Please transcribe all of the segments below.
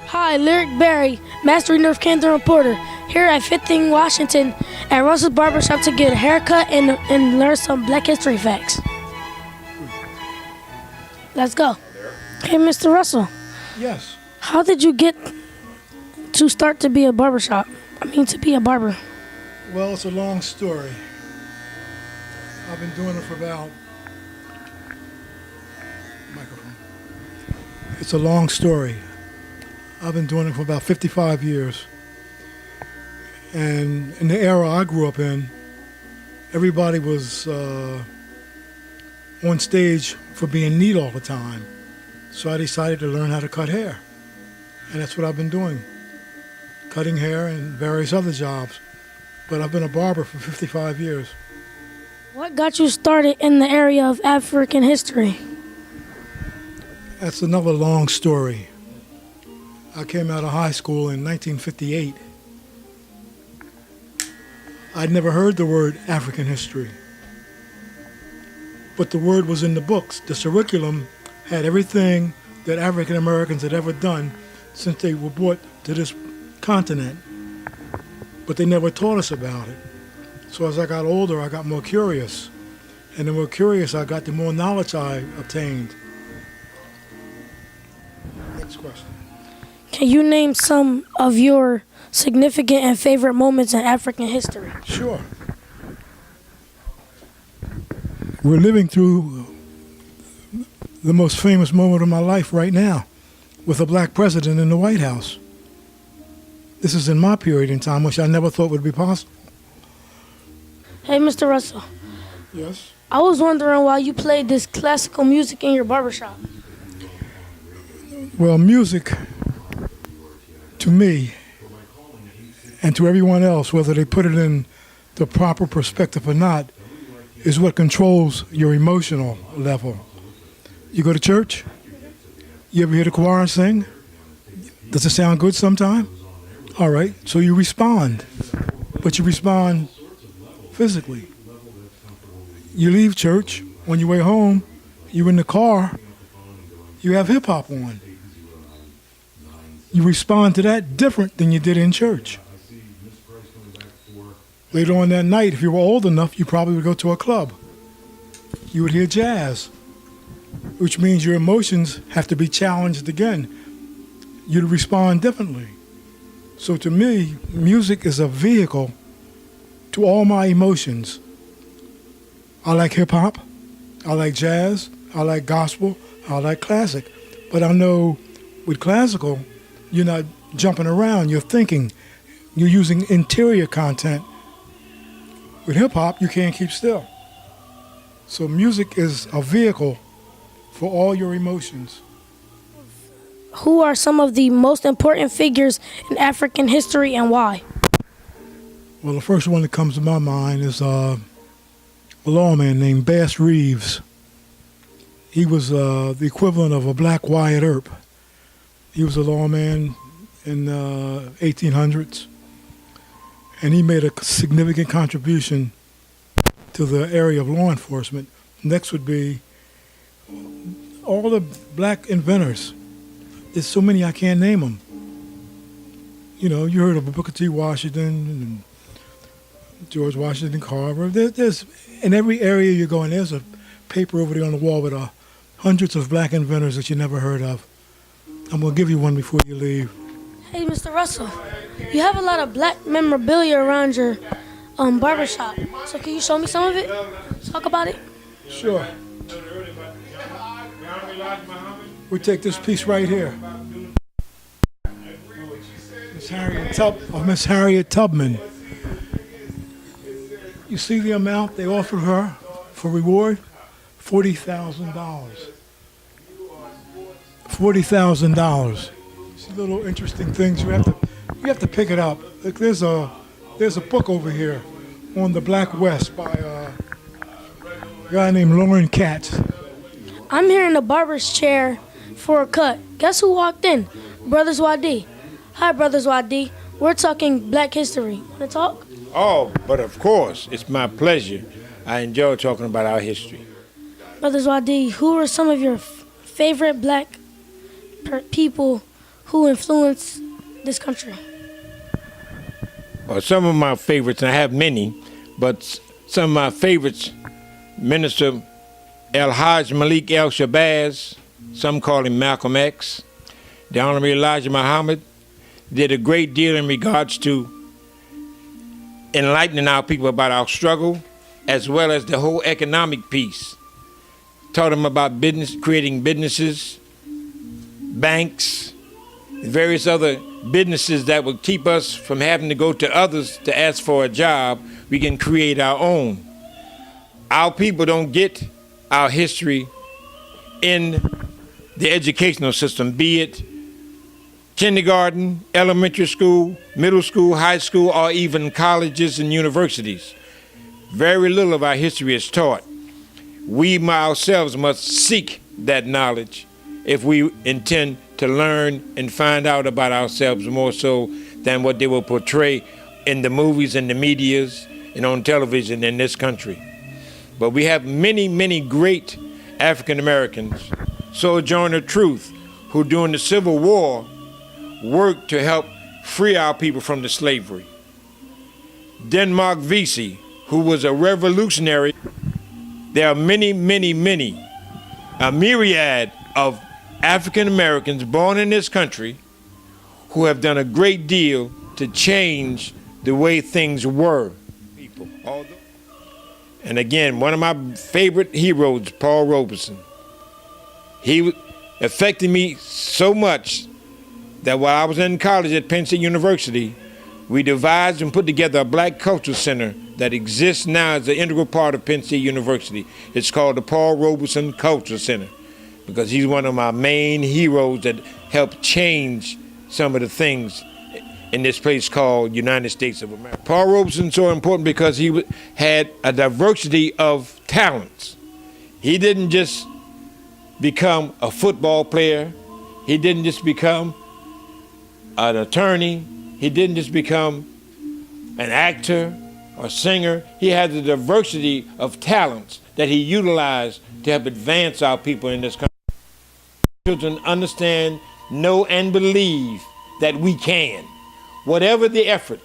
Hi, Lyric Berry, Mastering North Camden reporter, here at 15 Washington at Russell's Barbershop to get a haircut and learn some Black history facts. Let's go. Hey, Mr. Russell. Yes. How did you get to start to be a to be a barber? Well, it's a long story. I've been doing it for about... Microphone. It's a long story. I've been doing it for about 55 years. And in the era I grew up in, everybody was on stage for being neat all the time. So I decided to learn how to cut hair. And that's what I've been doing, cutting hair and various other jobs. But I've been a barber for 55 years. What got you started in the area of African history? That's another long story. I came out of high school in 1958. I'd never heard the word African history. But the word was in the books. The curriculum had everything that African Americans had ever done since they were brought to this continent. But they never taught us about it. So as I got older, I got more curious. And the more curious I got, the more knowledge I obtained. Next question. Can you name some of your significant and favorite moments in African history? Sure. We're living through the most famous moment of my life right now with a black president in the White House. This is in my period in time, which I never thought would be possible. Hey, Mr. Russell. Yes? I was wondering why you played this classical music in your barbershop. Well, music, to me, and to everyone else, whether they put it in the proper perspective or not, is what controls your emotional level. You go to church? You ever hear the choir sing? Does it sound good sometime? All right, so you respond, but you respond physically. You leave church, on your way home, you're in the car, you have hip-hop on. You respond to that different than you did in church. Later on that night, if you were old enough, you probably would go to a club. You would hear jazz, which means your emotions have to be challenged again. You'd respond differently. So to me, music is a vehicle to all my emotions. I like hip-hop, I like jazz, I like gospel, I like classic. But I know with classical, you're not jumping around, you're thinking. You're using interior content. With hip-hop, you can't keep still. So music is a vehicle for all your emotions. Who are some of the most important figures in African history and why? Well, the first one that comes to my mind is a lawman named Bass Reeves. He was the equivalent of a black Wyatt Earp. He was a lawman in the 1800s, and he made a significant contribution to the area of law enforcement. Next would be all the black inventors. There's so many I can't name them. You know, you heard of Booker T. Washington and George Washington Carver. There's in every area you go in, there's a paper over there on the wall with hundreds of black inventors that you never heard of. I'm going to give you one before you leave. Hey, Mr. Russell, you have a lot of black memorabilia around your barbershop. So can you show me some of it? Talk about it. Sure. We take this piece right here. Miss Harriet Tubman. You see the amount they offered her for reward? $40,000. $40,000. See little interesting things. You have to pick it up. Look, there's a book over here on the Black West by a guy named Lauren Katz. I'm here in the barber's chair for a cut. Guess who walked in? Brothers YD. Hi, Brothers YD. We're talking Black history. Want to talk? Oh, but of course, it's my pleasure. I enjoy talking about our history. Brothers YD, who are some of your favorite black people who influenced this country? Well, some of my favorites, and I have many, but some of my favorites, Minister El-Hajj Malik El-Shabazz, some call him Malcolm X, the Honorable Elijah Muhammad, did a great deal in regards to enlightening our people about our struggle, as well as the whole economic piece. Taught them about business, creating businesses, banks, various other businesses that would keep us from having to go to others to ask for a job. We can create our own. Our people don't get our history in the educational system, be it kindergarten, elementary school, middle school, high school, or even colleges and universities. Very little of our history is taught. We ourselves must seek that knowledge if we intend to learn and find out about ourselves more so than what they will portray in the movies and the medias and on television in this country. But we have many, many great African Americans, Sojourner Truth, who during the Civil War worked to help free our people from the slavery. Denmark Vesey, who was a revolutionary. There are many, many, many, a myriad of African Americans born in this country who have done a great deal to change the way things were. And again, one of my favorite heroes, Paul Robeson. He affected me so much that while I was in college at Penn State University, we devised and put together a Black Cultural Center that exists now as an integral part of Penn State University. It's called the Paul Robeson Cultural Center because he's one of my main heroes that helped change some of the things in this place called United States of America. Paul Robeson's so important because he had a diversity of talents. He didn't just become a football player. He didn't just become an attorney. He didn't just become an actor or singer. He had the diversity of talents that he utilized to help advance our people in this country. Children understand, know, and believe that we can. Whatever the effort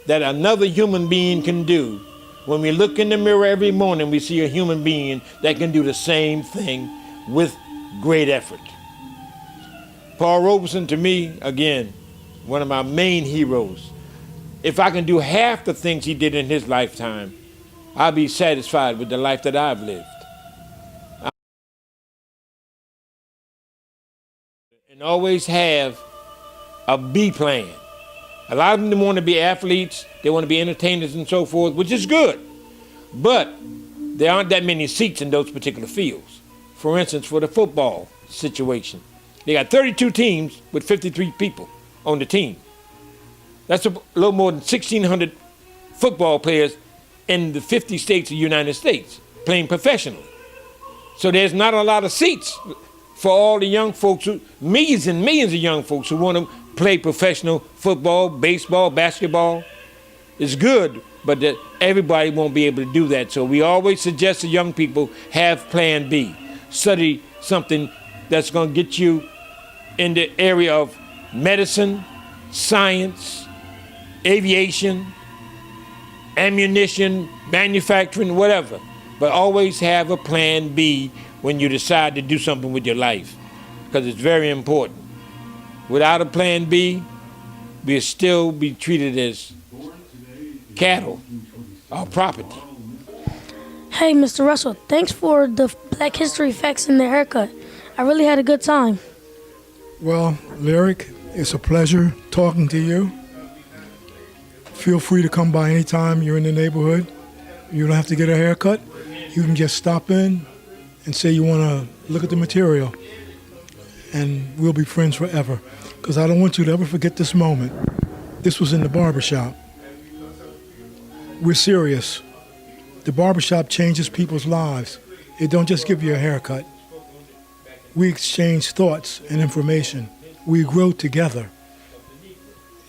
that another human being can do, when we look in the mirror every morning, we see a human being that can do the same thing with great effort. Paul Robeson, to me, again, one of my main heroes. If I can do half the things he did in his lifetime, I'll be satisfied with the life that I've lived. And always have a B plan. A lot of them want to be athletes, they want to be entertainers and so forth, which is good. But there aren't that many seats in those particular fields. For instance, for the football situation, they got 32 teams with 53 people on the team. That's a little more than 1,600 football players in the 50 states of the United States playing professionally. So there's not a lot of seats for all the young folks, millions and millions of young folks who want to play professional football, baseball, basketball. It's good, but that everybody won't be able to do that. So we always suggest to young people, have plan B. Study something that's going to get you in the area of medicine, science, aviation, ammunition, manufacturing, whatever. But always have a plan B when you decide to do something with your life, because it's very important. Without a plan B, we'll still be treated as cattle or property. Hey, Mr. Russell, thanks for the Black History facts and the haircut. I really had a good time. Well, Lyric, it's a pleasure talking to you. Feel free to come by anytime you're in the neighborhood. You don't have to get a haircut. You can just stop in and say you want to look at the material, and we'll be friends forever. Because I don't want you to ever forget this moment. This was in the barbershop. We're serious. The barbershop changes people's lives. It don't just give you a haircut. We exchange thoughts and information. We grow together.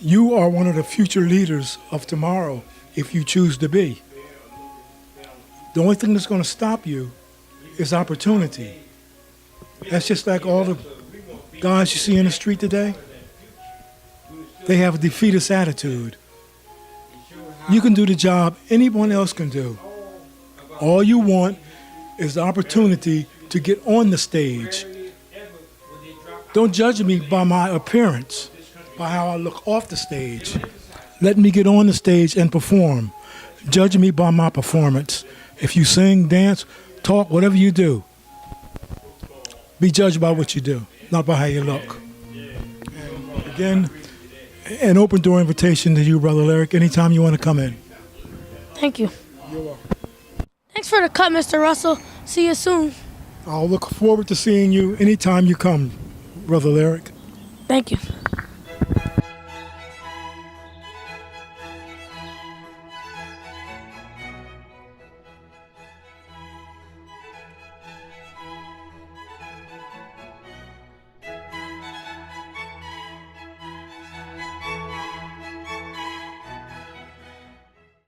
You are one of the future leaders of tomorrow if you choose to be. The only thing that's going to stop you is opportunity. That's just like all the guys you see in the street today, they have a defeatist attitude. You can do the job anyone else can do. All you want is the opportunity to get on the stage. Don't judge me by my appearance, by how I look off the stage. Let me get on the stage and perform. Judge me by my performance. If you sing, dance, talk, whatever you do, be judged by what you do, not by how you look. And again, an open door invitation to you, Brother Lyric, anytime you want to come in. Thank you. You're welcome. Thanks for the cut, Mr. Russell. See you soon. I'll look forward to seeing you anytime you come, Brother Lyric. Thank you.